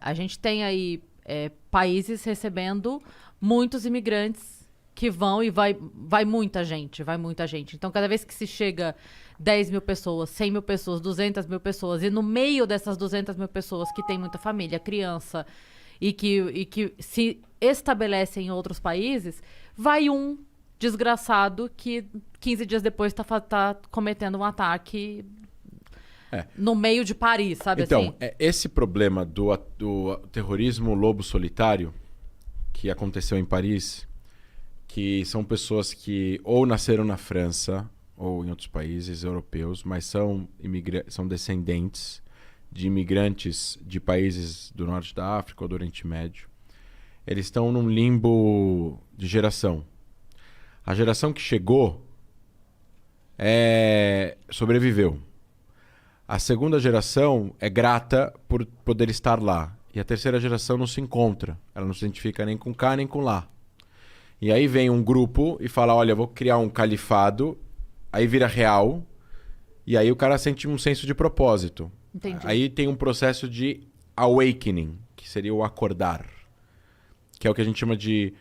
A gente tem aí países recebendo muitos imigrantes que vão e vai muita gente, vai muita gente. Então, cada vez que se chega 10 mil pessoas, 100 mil pessoas, 200 mil pessoas, e no meio dessas 200 mil pessoas que tem muita família, criança, e que se estabelecem em outros países, vai um desgraçado que 15 dias depois tá cometendo um ataque no meio de Paris, sabe assim? Então, esse problema do terrorismo lobo solitário que aconteceu em Paris, que são pessoas que ou nasceram na França ou em outros países europeus, mas são descendentes de imigrantes de países do norte da África ou do Oriente Médio. Eles estão num limbo de geração. A geração que chegou sobreviveu. A segunda geração é grata por poder estar lá. E a terceira geração não se encontra. Ela não se identifica nem com cá nem com lá. E aí vem um grupo e fala, olha, vou criar um califado. Aí vira real. E aí o cara sente um senso de propósito. Entendi. Aí tem um processo de awakening, que seria o acordar. Que é o que a gente chama de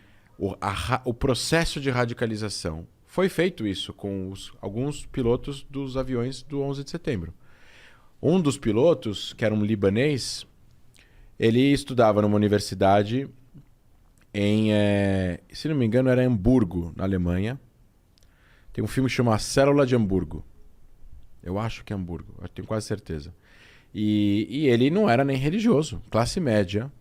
o processo de radicalização. Foi feito isso com alguns pilotos dos aviões do 11 de setembro. Um dos pilotos, que era um libanês, ele estudava numa universidade se não me engano, era em Hamburgo, na Alemanha. Tem um filme que chama A Célula de Hamburgo. Eu acho que é Hamburgo, eu tenho quase certeza. E ele não era nem religioso, classe média,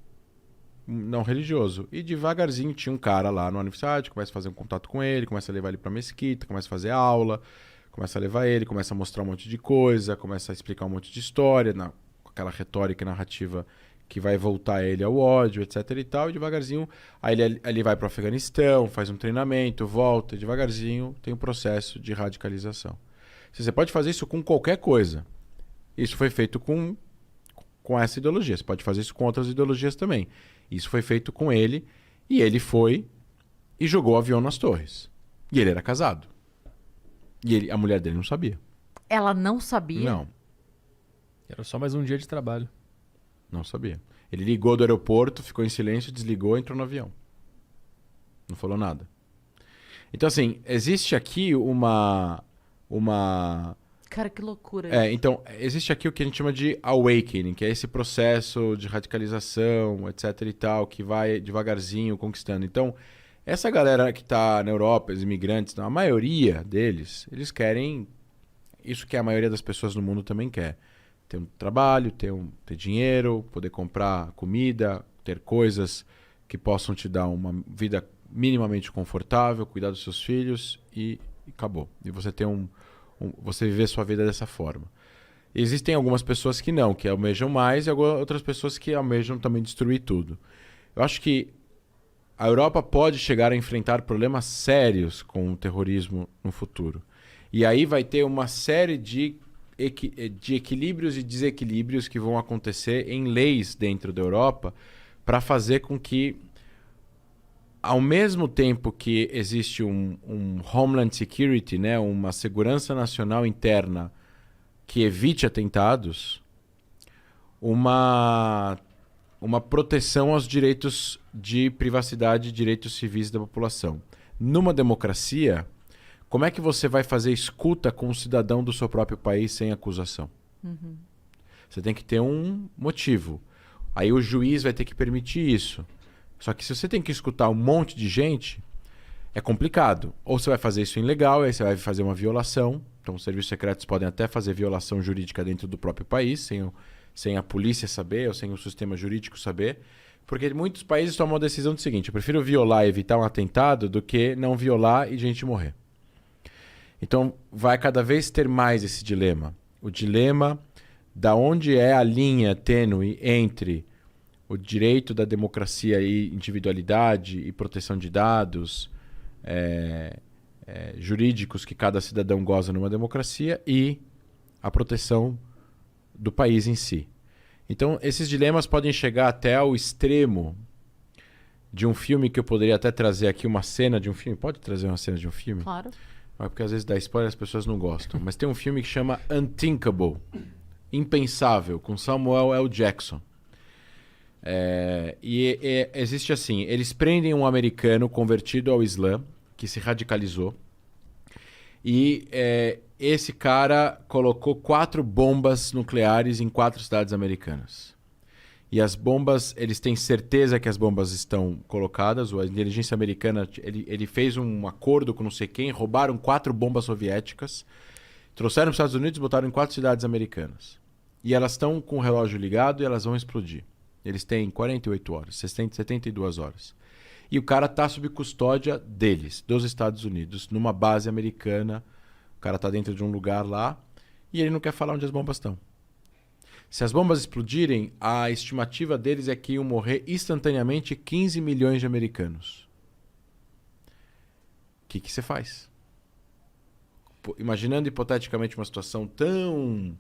não religioso. E devagarzinho tinha um cara lá na universidade, começa a fazer um contato com ele, começa a levar ele pra mesquita, começa a fazer aula, começa a levar ele, começa a mostrar um monte de coisa, começa a explicar um monte de história, com aquela retórica e narrativa que vai voltar ele ao ódio, etc e tal. E devagarzinho, aí ele vai pro Afeganistão, faz um treinamento, volta, e devagarzinho tem um processo de radicalização. Você pode fazer isso com qualquer coisa. Isso foi feito com essa ideologia. Você pode fazer isso com outras ideologias também. Isso foi feito com ele, e ele foi e jogou o avião nas torres. E ele era casado. E a mulher dele não sabia. Ela não sabia? Não. Era só mais um dia de trabalho. Não sabia. Ele ligou do aeroporto, ficou em silêncio, desligou e entrou no avião. Não falou nada. Então, assim, existe aqui uma... Cara, que loucura. Então, existe aqui o que a gente chama de awakening, que é esse processo de radicalização, etc e tal, que vai devagarzinho conquistando. Então, essa galera que está na Europa, os imigrantes, a maioria deles, eles querem isso que a maioria das pessoas no mundo também quer. Ter um trabalho, ter dinheiro, poder comprar comida, ter coisas que possam te dar uma vida minimamente confortável, cuidar dos seus filhos e acabou. E você ter você viver sua vida dessa forma. Existem algumas pessoas que não, que almejam mais, e outras pessoas que almejam também destruir tudo. Eu acho que a Europa pode chegar a enfrentar problemas sérios com o terrorismo no futuro. E aí vai ter uma série de equilíbrios e desequilíbrios que vão acontecer em leis dentro da Europa para fazer com que, ao mesmo tempo que existe um Homeland Security, né, uma segurança nacional interna que evite atentados, uma proteção aos direitos de privacidade e direitos civis da população. Numa democracia, como é que você vai fazer escuta com um cidadão do seu próprio país sem acusação? Uhum. Você tem que ter um motivo. Aí o juiz vai ter que permitir isso. Só que se você tem que escutar um monte de gente, é complicado. Ou você vai fazer isso ilegal, aí você vai fazer uma violação. Então os serviços secretos podem até fazer violação jurídica dentro do próprio país, sem a polícia saber ou sem o sistema jurídico saber. Porque muitos países tomam a decisão do seguinte: eu prefiro violar e evitar um atentado do que não violar e gente morrer. Então vai cada vez ter mais esse dilema. O dilema da onde é a linha tênue entre o direito da democracia e individualidade e proteção de dados jurídicos que cada cidadão goza numa democracia e a proteção do país em si. Então, esses dilemas podem chegar até ao extremo de um filme que eu poderia até trazer aqui uma cena de um filme. Pode trazer uma cena de um filme? Claro. Porque às vezes dá spoiler e as pessoas não gostam. Mas tem um filme que chama Unthinkable, Impensável, com Samuel L. Jackson. Existe assim, eles prendem um americano convertido ao Islã, que se radicalizou, e esse cara colocou 4 bombas nucleares em 4 cidades americanas. E as bombas, eles têm certeza que as bombas estão colocadas, a inteligência americana, ele fez um acordo com não sei quem, roubaram 4 bombas soviéticas, trouxeram para os Estados Unidos e botaram em 4 cidades americanas. E elas estão com o relógio ligado e elas vão explodir. Eles têm 48 horas, 72 horas. E o cara está sob custódia deles, dos Estados Unidos, numa base americana. O cara está dentro de um lugar lá e ele não quer falar onde as bombas estão. Se as bombas explodirem, a estimativa deles é que iam morrer instantaneamente 15 milhões de americanos. O que você faz? Imaginando hipoteticamente uma situação tão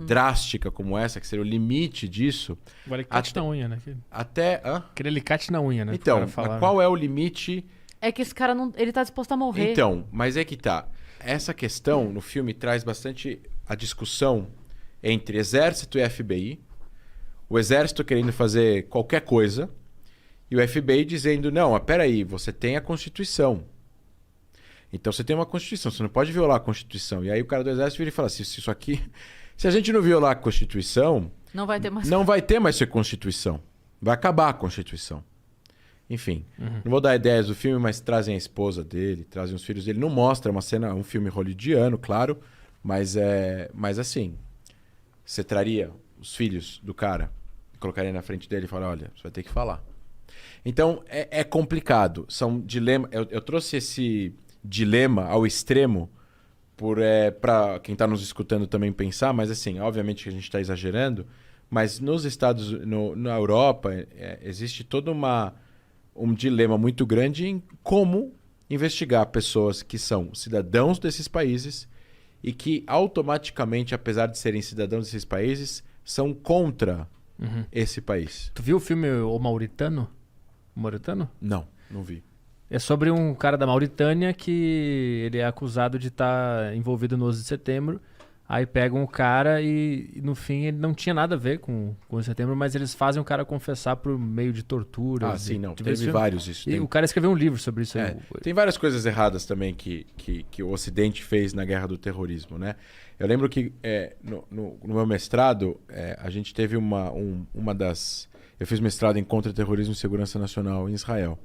drástica como essa, que seria o limite disso... O alicate na unha, né? Aquele alicate na unha, né? Então, mas qual é o limite... É que esse cara não, ele tá disposto a morrer. Então, mas é que tá. Essa questão no filme traz bastante a discussão entre exército e FBI, o exército querendo fazer qualquer coisa e o FBI dizendo, não, mas peraí, você tem a Constituição. Então você tem uma Constituição, você não pode violar a Constituição. E aí o cara do exército vira e fala assim, isso aqui... Se a gente não violar a Constituição... Não vai ter mais... Não vai ter mais Constituição. Vai acabar a Constituição. Enfim, não vou dar ideias do filme, mas trazem a esposa dele, trazem os filhos dele. Não mostra uma cena, um filme hollywoodiano, claro, mas assim, você traria os filhos do cara, colocaria na frente dele e falaria, olha, você vai ter que falar. Então, é complicado. São dilemas. Eu trouxe esse dilema ao extremo para quem está nos escutando também pensar, mas assim, obviamente que a gente está exagerando, mas nos na Europa, existe todo um dilema muito grande em como investigar pessoas que são cidadãos desses países e que automaticamente, apesar de serem cidadãos desses países, são contra esse país. Tu viu o filme O Mauritano? O Mauritano? Não vi. É sobre um cara da Mauritânia que ele é acusado de estar envolvido no 11 de setembro. Aí pegam o cara e no fim ele não tinha nada a ver com o 11 de setembro, mas eles fazem o cara confessar por meio de tortura. Ah, sim, não. Teve vários isso. E o cara escreveu um livro sobre isso. Tem várias coisas erradas também que o Ocidente fez na guerra do terrorismo, né? Eu lembro que no meu mestrado, a gente teve eu fiz mestrado em contra-terrorismo e segurança nacional em Israel.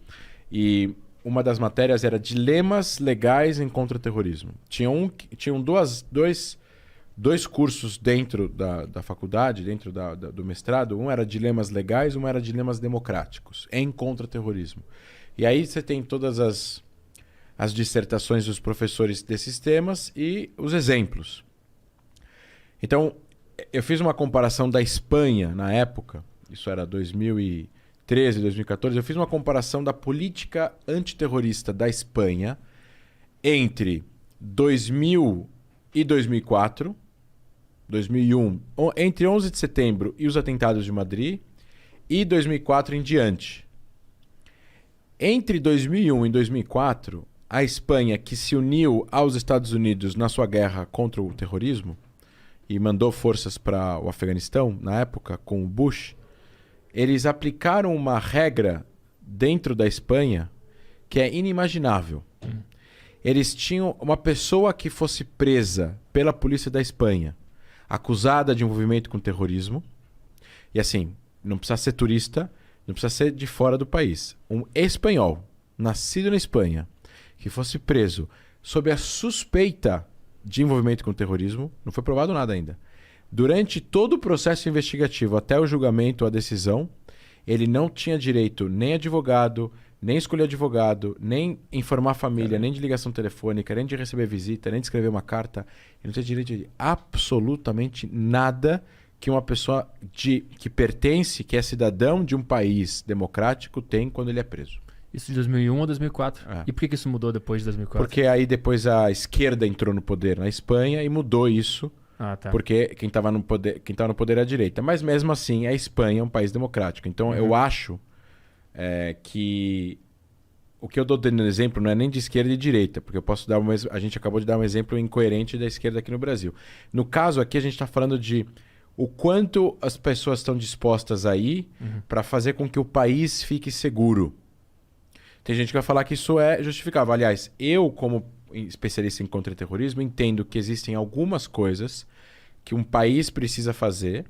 E uma das matérias era dilemas legais em contra-terrorismo. Tinham dois cursos dentro da faculdade, dentro do mestrado. Um era dilemas legais, um era dilemas democráticos em contra-terrorismo. E aí você tem todas as dissertações dos professores desses temas e os exemplos. Então, eu fiz uma comparação da Espanha na época, isso era 2013, 2014, eu fiz uma comparação da política antiterrorista da Espanha entre 2000 e 2004, 2001, entre 11 de setembro e os atentados de Madrid, e 2004 em diante. Entre 2001 e 2004, a Espanha, que se uniu aos Estados Unidos na sua guerra contra o terrorismo e mandou forças para o Afeganistão, na época, com o Bush, eles aplicaram uma regra dentro da Espanha que é inimaginável. Eles tinham uma pessoa que fosse presa pela polícia da Espanha, acusada de envolvimento com terrorismo, e assim, não precisa ser turista, não precisa ser de fora do país. Um espanhol, nascido na Espanha, que fosse preso sob a suspeita de envolvimento com terrorismo, não foi provado nada ainda. Durante todo o processo investigativo, até o julgamento, a decisão, ele não tinha direito nem a advogado, nem escolher advogado, nem informar a família, nem de ligação telefônica, nem de receber visita, nem de escrever uma carta. Ele não tinha direito de absolutamente nada que uma pessoa que pertence, que é cidadão de um país democrático, tem quando ele é preso. Isso de 2001 ou 2004? E por que isso mudou depois de 2004? Porque aí depois a esquerda entrou no poder na Espanha e mudou isso. Tá. Porque quem estava no poder é a direita. Mas mesmo assim, a Espanha é um país democrático. Então eu acho que o que eu dou dando exemplo não é nem de esquerda e de direita, porque eu posso dar a gente acabou de dar um exemplo incoerente da esquerda aqui no Brasil. No caso aqui, a gente está falando de o quanto as pessoas estão dispostas a ir para fazer com que o país fique seguro. Tem gente que vai falar que isso é justificável. Aliás, eu, como especialista em contra-terrorismo, entendo que existem algumas coisas que um país precisa fazer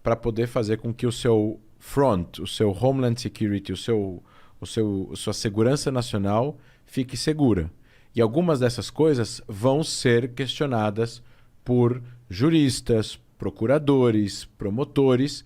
para poder fazer com que o seu front, o seu Homeland Security, sua segurança nacional fique segura. E algumas dessas coisas vão ser questionadas por juristas, procuradores, promotores